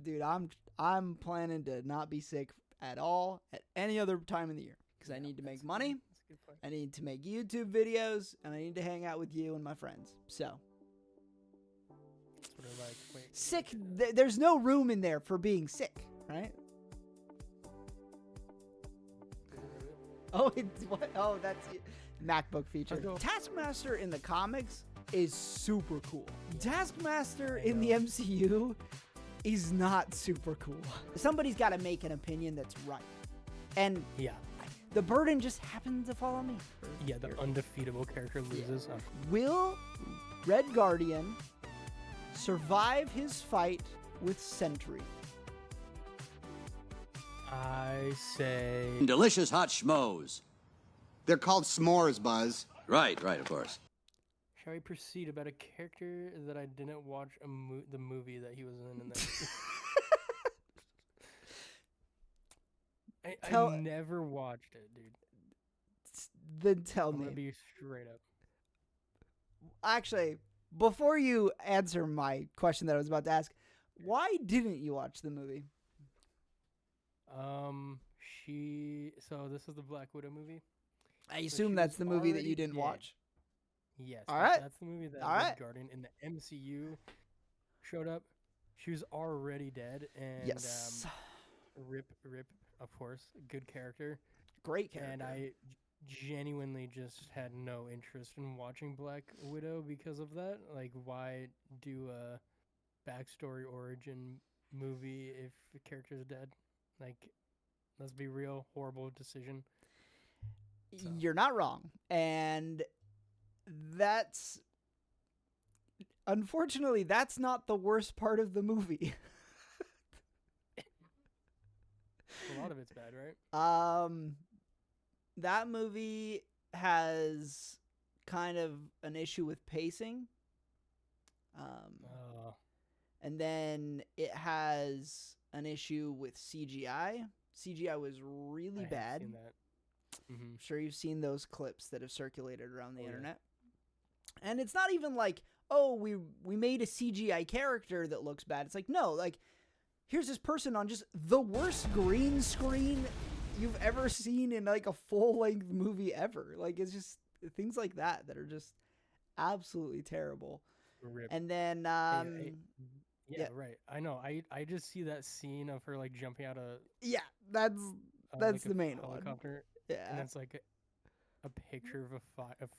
Dude, I'm planning to not be sick at all at any other time of the year because I need to make money. That's a good point. I need to make YouTube videos, and I need to hang out with you and my friends. So, That's what I like. Wait. sick, there's no room in there for being sick, right? Oh, it's what? Oh, that's it. MacBook feature. Taskmaster in the comics is super cool. Taskmaster in the MCU is not super cool. Somebody's got to make an opinion that's right. And Yeah. the burden just happened to fall on me. Yeah, the undefeatable character loses. Yeah. Will Red Guardian survive his fight with Sentry? I say... Delicious hot schmoes. They're called s'mores, Buzz. Right, of course. Shall we proceed about a character that I didn't watch the movie that he was in that? I never watched it, dude. Then tell I'm me. gonna be straight up. Actually, before you answer my question that I was about to ask, why didn't you watch the movie? So this is the Black Widow movie. I assume that's the movie that you didn't watch. Yes. All right. That's the movie that All Red right. Guardian in the MCU showed up. She was already dead, and Yes. rip, of course, good character. Great character. And I genuinely just had no interest in watching Black Widow because of that. Like, why do a backstory origin movie if the character's dead? Like, let's be real, horrible decision. So. You're not wrong. And that's... Unfortunately, that's not the worst part of the movie. A lot of it's bad, right? That movie has kind of an issue with pacing. And then it has an issue with CGI. CGI was really bad. Seen that. Mm-hmm. I'm sure you've seen those clips that have circulated around the internet. And it's not even like, oh, we made a CGI character that looks bad. It's like, no, like, here's this person on just the worst green screen you've ever seen in like a full-length movie ever. Like, it's just things like that that are just absolutely terrible. Rip. And then yeah, right. I know. I just see that scene of her like jumping out of that's like the main helicopter. one. Yeah. And it's like a picture of a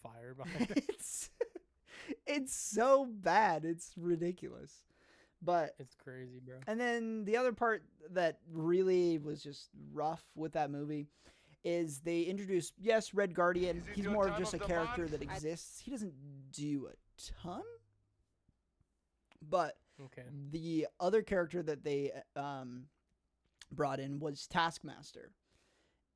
fire behind it. It's so bad. It's ridiculous. But it's crazy, bro. And then the other part that really was just rough with that movie is they introduced, yes, Red Guardian. He's more of just a character that exists. He doesn't do a ton. But the other character that they brought in was Taskmaster.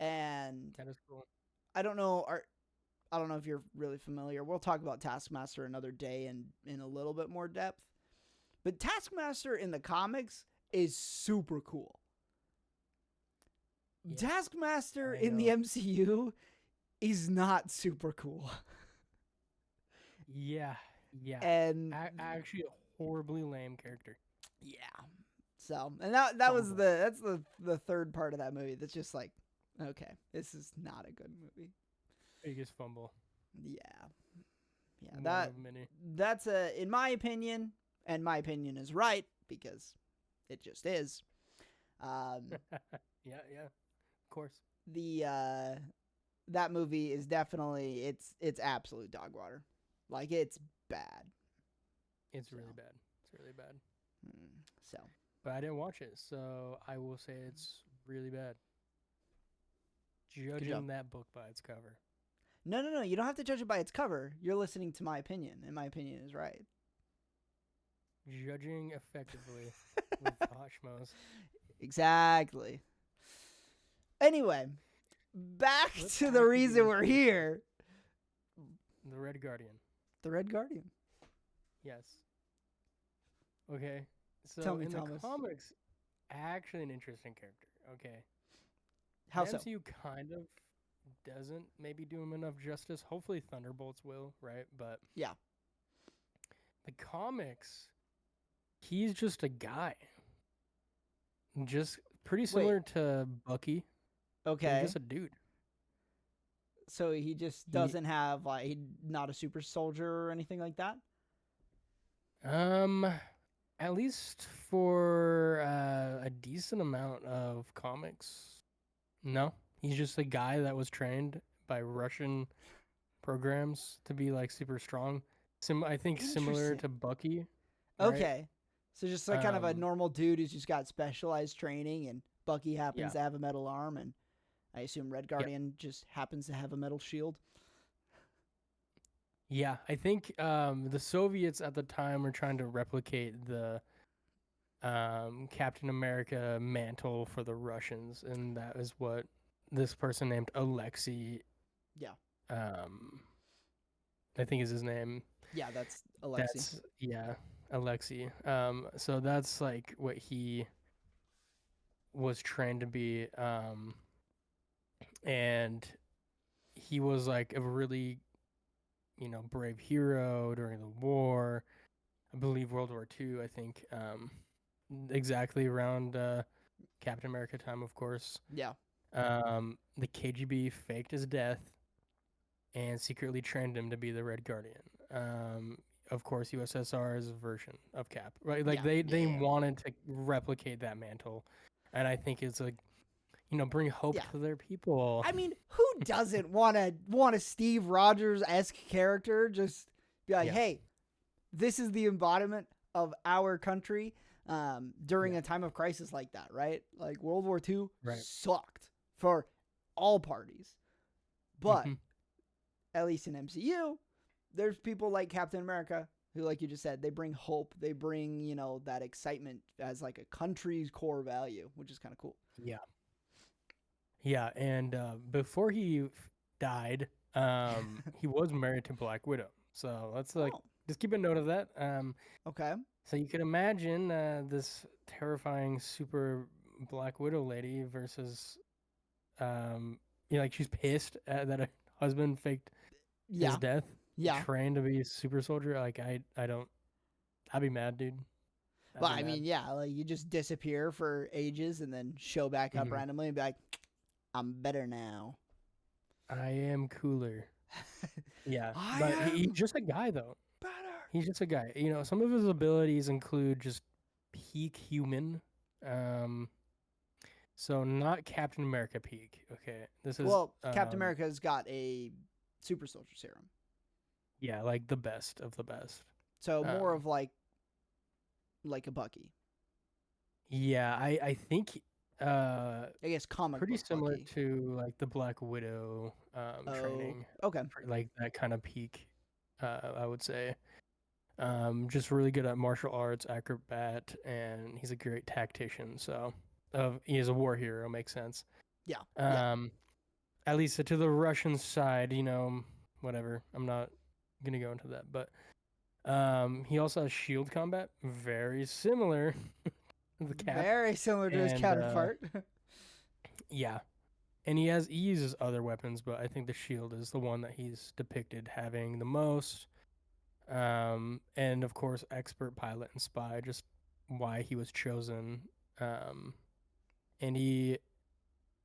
And that is cool. I don't know if you're really familiar. We'll talk about Taskmaster another day in a little bit more depth. But Taskmaster in the comics is super cool. Yeah, Taskmaster in the MCU is not super cool. Yeah. And actually a horribly lame character. Yeah. So, and that was that's the third part of that movie that's just like, okay, this is not a good movie. Biggest fumble. Yeah. That's in my opinion, and my opinion is right because it just is. Yeah, of course. That movie is definitely it's absolute dog water. Like, it's bad. It's really bad. It's really bad. So, but I didn't watch it, so I will say it's really bad. Judging that book by its cover. No. You don't have to judge it by its cover. You're listening to my opinion, and my opinion is right. Judging effectively with hot schmoes. Exactly. Anyway, back to the reason we're here. The Red Guardian. The Red Guardian. Yes. Okay. So Tell me, in Thomas. the comics, actually an interesting character. Okay. How the so? MCU kind of doesn't maybe do him enough justice. Hopefully Thunderbolts will, right? But yeah. The comics, he's just a guy. just pretty similar to Bucky, but he's Okay. just a dude. So he just He doesn't have not a super soldier or anything like that. um at least for a decent amount of comics. No, he's just a guy that was trained by Russian programs to be like super strong. I think similar to Interesting. Bucky, right? Okay. So just like kind of a Um, normal dude who's just got specialized training, and Bucky happens yeah, to have a metal arm, and I assume Red yep, Guardian just happens to have a metal shield. yeah. I think the Soviets at the time were trying to replicate the Captain America mantle for the Russians, and that is what this person named Alexei, Yeah. um, I think is his name. Yeah, that's Alexi. That's yeah, Alexei. So that's like what he was trained to be, and he was like a really, brave hero during the war. I believe World War II. I think exactly around Captain America time, of course. Yeah. The KGB faked his death and secretly trained him to be the Red Guardian. Of course, USSR's version of Cap, right? Like Yeah. they Yeah. wanted to replicate that mantle, and I think it's like, bring hope Yeah. to their people. I mean, who doesn't want a Steve Rogers-esque character just be like, Yeah. hey, this is the embodiment of our country during Yeah. a time of crisis like that, right? Like World War II Right. sucked for all parties. But Mhm. at least in MCU, there's people like Captain America who, like you just said, they bring hope. They bring, that excitement as like a country's core value, which is kind of cool. Yeah. Yeah, and before he died, he was married to Black Widow. So let's Oh, just keep a note of that. okay. So you could imagine this terrifying super Black Widow lady versus, like she's pissed that her husband faked his Yeah. death, Yeah. trained to be a super soldier. Like I don't, I'd be mad, dude. I'd But be I mad. mean, yeah, like you just disappear for ages and then show back up Mhm. randomly and be like, I'm better now. I am cooler. Yeah, I but he's am just a guy though. better. He's just a guy. Some of his abilities include just peak human. Um, so not Captain America peak. Okay, this is Well, Captain America's got a super soldier serum. yeah, like the best of the best. So more Um, of like a Bucky. yeah, I think I guess comic pretty book similar Bucky. to like the Black Widow Oh, training, okay. for, like that kind of peak. I would say. Just really good at martial arts, acrobat, and he's a great tactician. So, he is a war hero. Makes sense. Yeah. Yeah. At least to the Russian side, whatever. I'm not gonna go into that, but he also has shield combat, very similar to the Cap, Very similar to his and counterpart. yeah, and he uses other weapons, but I think the shield is the one that he's depicted having the most. And of course, expert pilot and spy, just why he was chosen. And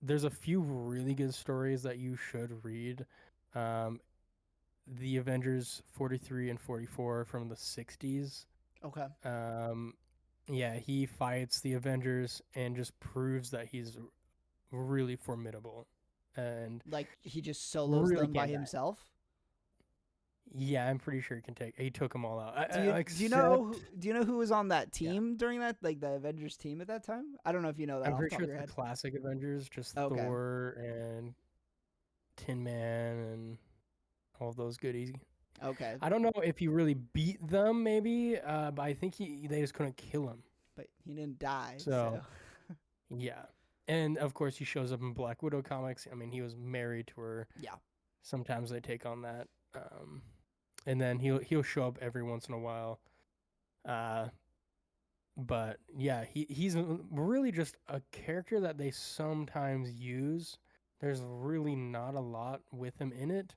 there's a few really good stories that you should read. The Avengers 43 and 44 from the 60s. Okay. Yeah, he fights the Avengers and just proves that he's really formidable. And Like he just solos really them by can't die. himself. Yeah, I'm pretty sure he took them all out. Do you know who was on that team during that, like the Avengers team at that time? I don't know if you know that I'm off pretty the top sure of your it's head. the classic Avengers, just Okay. Thor and Tin Man and all those goodies. Okay. I don't know if he really beat them, maybe, but I think they just couldn't kill him. But he didn't die. So yeah, and of course he shows up in Black Widow comics. I mean, he was married to her. Yeah. Sometimes they take on that, and then he'll show up every once in a while. But yeah, he's really just a character that they sometimes use. There's really not a lot with him in it,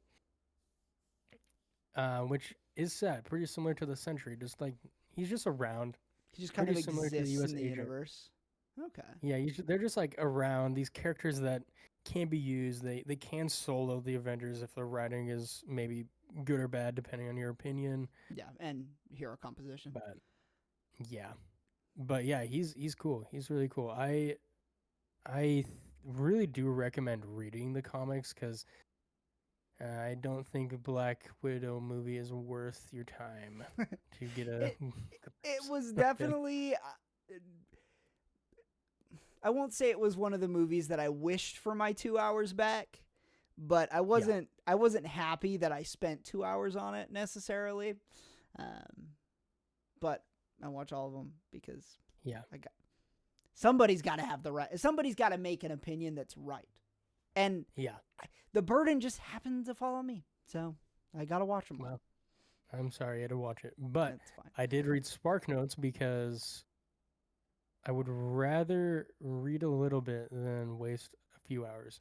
which is sad. Pretty similar to the Sentry. Just like he's just around. He just kind of Pretty similar to the exists U.S. in the agent. universe. Okay. Yeah, they're just like around these characters that can be used. They can solo the Avengers if the writing is maybe good or bad depending on your opinion. Yeah, and hero composition. But yeah, but yeah, he's cool. He's really cool. I really do recommend reading the comics because I don't think a Black Widow movie is worth your time to get a. It it was definitely. I won't say it was one of the movies that I wished for my 2 hours back, but I wasn't happy that I spent 2 hours on it necessarily. But I watch all of them because Yeah. somebody's got to have the right. Somebody's got to make an opinion that's right, and Yeah. the burden just happened to fall on me, so I gotta watch them all. Well, I'm sorry I had to watch it, but That's fine. I did read Spark Notes because I would rather read a little bit than waste a few hours.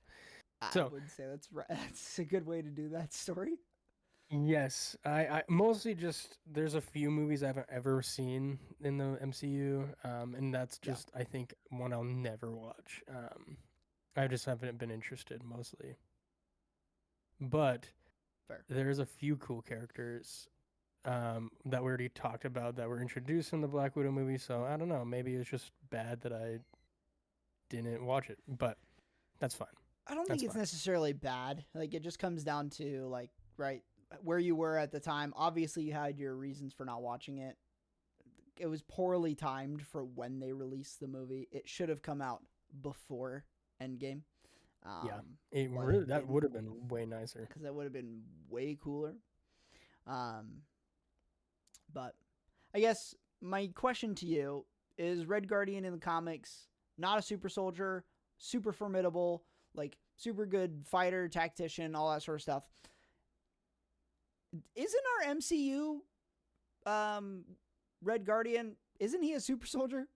I So- would say that's right. That's a good way to do that story. Yes, I mostly just there's a few movies I haven't ever seen in the MCU, and that's Yeah. just I think one I'll never watch. I just haven't been interested mostly. But Fair. there's a few cool characters that we already talked about that were introduced in the Black Widow movie. So I don't know, maybe it's just bad that I didn't watch it, but that's fine. I don't think That's it's fine. necessarily bad. Like, it just comes down to, like, right, where you were at the time. Obviously, you had your reasons for not watching it. It was poorly timed for when they released the movie. It should have come out before Endgame. Yeah. It but really it that didn't. would have been way nicer. Because that would have been way cooler. But I guess my question to you is, Red Guardian in the comics not a super soldier, super formidable, like super good fighter, tactician, all that sort of stuff. Isn't our MCU Red Guardian, isn't he a super soldier?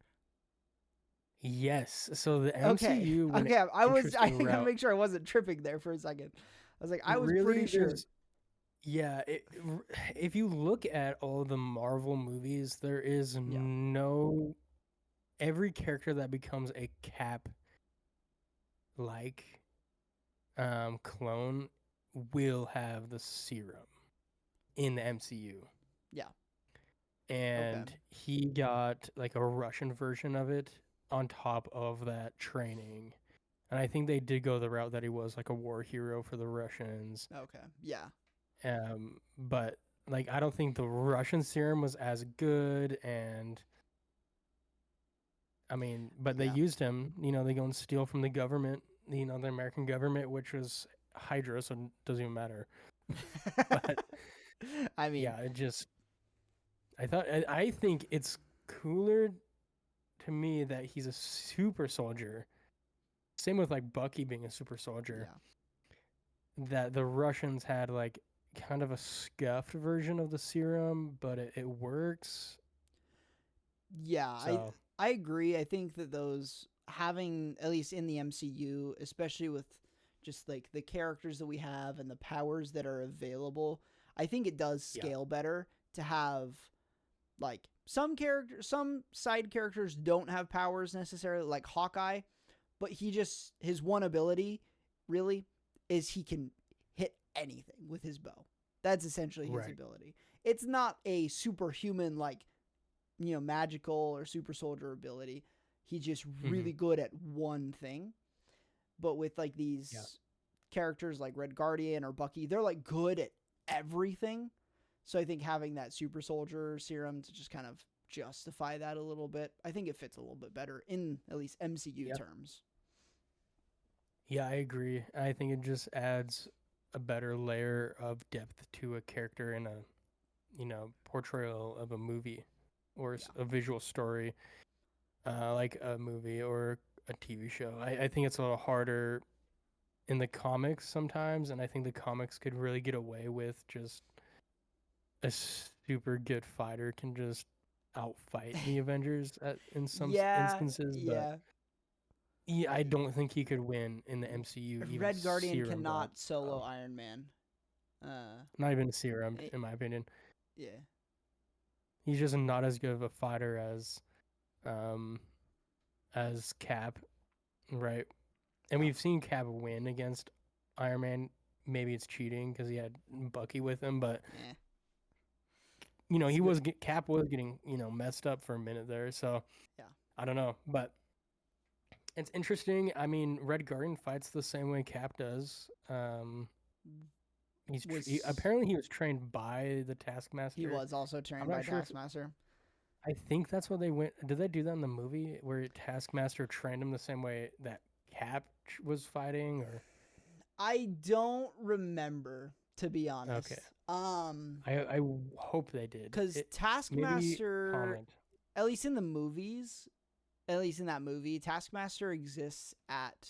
Yes. So the Okay. MCU went Okay, I interesting gotta route. make sure I wasn't tripping there for a second. I was like, I was Really, pretty sure. Yeah, if you look at all the Marvel movies, there is no every character that becomes a Cap like clone will have the serum in the MCU. Yeah. And he got like a Russian version of it on top of that training. And I think they did go the route that he was like a war hero for the Russians. Okay. Yeah. But like I don't think the Russian serum was as good, and I mean, but they Yeah. used him. You know, they go and steal from the government. You know, the American government, which was Hydra, so it doesn't even matter. But I mean, yeah, it just. I think it's cooler to me that he's a super soldier. Same with like Bucky being a super soldier. yeah. That the Russians had like kind of a scuffed version of the serum, but it works. Yeah, So I agree. I think that those having, at least in the MCU, especially with just like the characters that we have and the powers that are available, I think it does Yeah. scale better to have like some side characters don't have powers necessarily, like Hawkeye, but his one ability really is he can hit anything with his bow. That's essentially his Right. ability. It's not a superhuman, like, magical or super soldier ability. He's just really good at one thing. But with like these characters like Red Guardian or Bucky, they're like good at everything. So I think having that super soldier serum to just kind of justify that a little bit, I think it fits a little bit better in at least MCU terms. yeah, I agree. I think it just adds a better layer of depth to a character in a, portrayal of a movie or a visual story, like a movie or a TV show. I think it's a little harder in the comics sometimes, and I think the comics could really get away with just a super good fighter can just outfight the Avengers in some instances, but I don't think he could win in the MCU. Even Red Guardian serum cannot got, solo Iron Man. not even serum, in my opinion. as Cap, right? And we've seen Cap win against Iron Man. Maybe it's cheating because he had Bucky with him, but Eh. Cap was getting messed up for a minute there. So Yeah. I don't know, but it's interesting. I mean, Red Guardian fights the same way Cap does. Apparently he was trained by the Taskmaster. He was also trained by Taskmaster. I think that's what they went. Did they do that in the movie where Taskmaster trained him the same way that Cap was fighting? Or I don't remember, to be honest. Okay. I hope they did. Because Taskmaster, at least in the movies, at least in that movie, Taskmaster exists at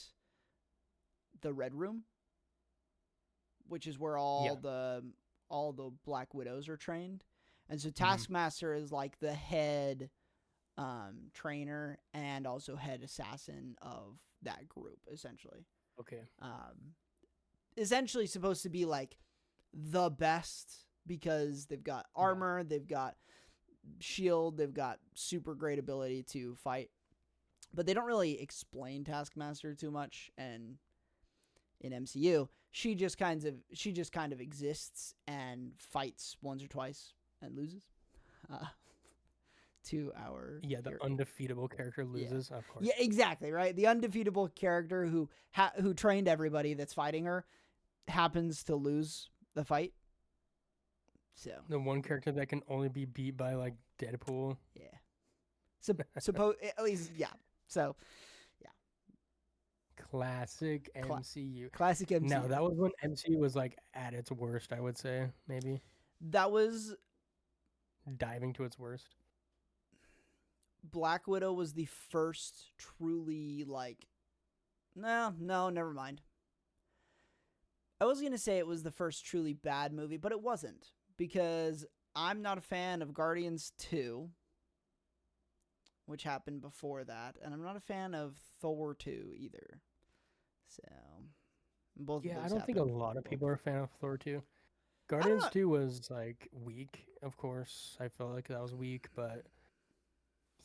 the Red Room, which is where all the Black Widows are trained. And so Taskmaster is like the head trainer and also head assassin of that group, essentially. Okay. Essentially supposed to be like the best because they've got armor, they've got shield, they've got super great ability to fight. But they don't really explain Taskmaster too much, and in MCU, she just kind of exists and fights once or twice and loses. To our the undefeatable character loses, of course. Yeah, exactly, right? The undefeatable character who trained everybody that's fighting her happens to lose the fight. So the one character that can only be beat by like Deadpool. Yeah. Suppose at least So yeah. Classic MCU. Classic MCU. No, that was when MCU was like at its worst, I would say, maybe. That was diving to its worst. Black Widow was the first truly no, never mind. I was going to say it was the first truly bad movie, but it wasn't, because I'm not a fan of Guardians 2, which happened before that, and I'm not a fan of Thor 2 either. So, both of those I don't think a lot of people are a fan of Thor 2. Guardians 2 was like weak, of course. I felt like that was weak, but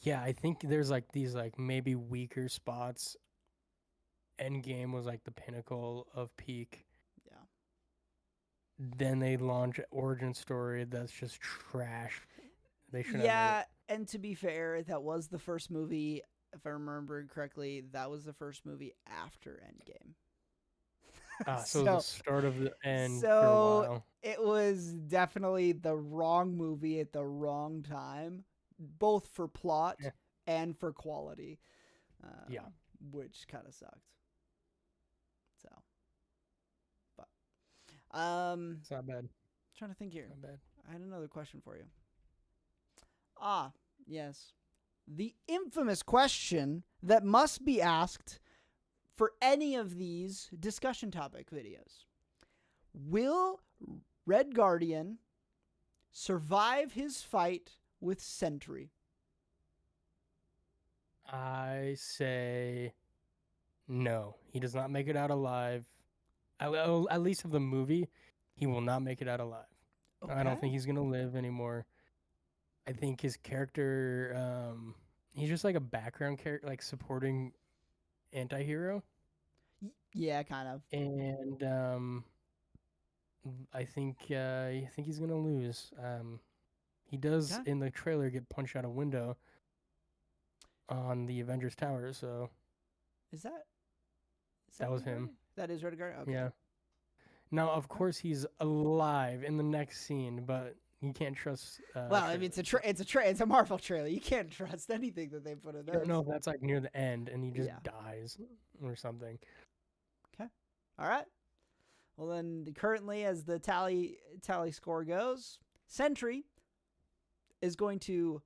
yeah, I think there's like these like maybe weaker spots. Endgame was like the pinnacle of peak. Yeah. Then they launch origin story that's just trash. They should. Yeah, and to be fair, that was the first movie. If I remember correctly, that was the first movie after Endgame. So the start of the end. So for a while. It was definitely the wrong movie at the wrong time, both for plot and for quality. Which kind of sucked. So, but it's not bad. I'm trying to think here. Not bad. I had another question for you. Yes. The infamous question that must be asked for any of these discussion topic videos. Will Red Guardian survive his fight with Sentry? I say no. He does not make it out alive. At least of the movie, he will not make it out alive. Okay. I don't think he's going to live anymore. I think his character, he's just like a background character, like supporting anti-hero. Yeah, kind of. And I think he's going to lose. He does in the trailer get punched out a window on the Avengers Tower, so Is that was him. That is Red Guardian? Okay. Yeah. Now, of course, he's alive in the next scene, but you can't trust. Well, I mean, it's a Marvel trailer. You can't trust anything that they put in there. I don't know if that's like near the end and he just dies or something. Okay. All right. Well, then, currently, as the tally score goes, Sentry is going to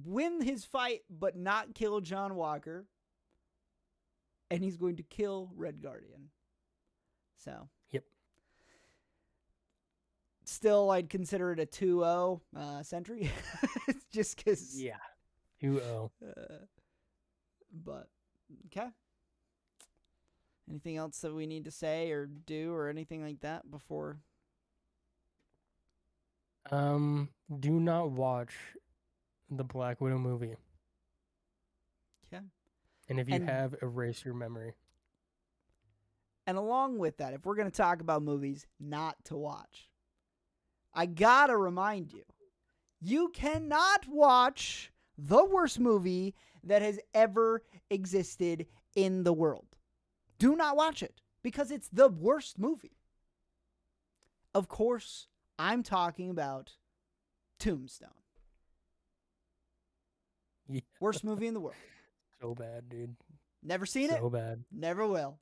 win his fight, but not kill John Walker, and he's going to kill Red Guardian. So. Yep. Still, I'd consider it a 2-0 Sentry, just because. Yeah, 2-0. But okay. Anything else that we need to say or do or anything like that before? Do not watch the Black Widow movie. Okay. And if you And- have, erase your memory. And along with that, if we're going to talk about movies not to watch, I gotta remind you, you cannot watch the worst movie that has ever existed in the world. Do not watch it because it's the worst movie. Of course, I'm talking about Tombstone. Yeah. Worst movie in the world. So bad, dude. Never seen it. So bad. Never will.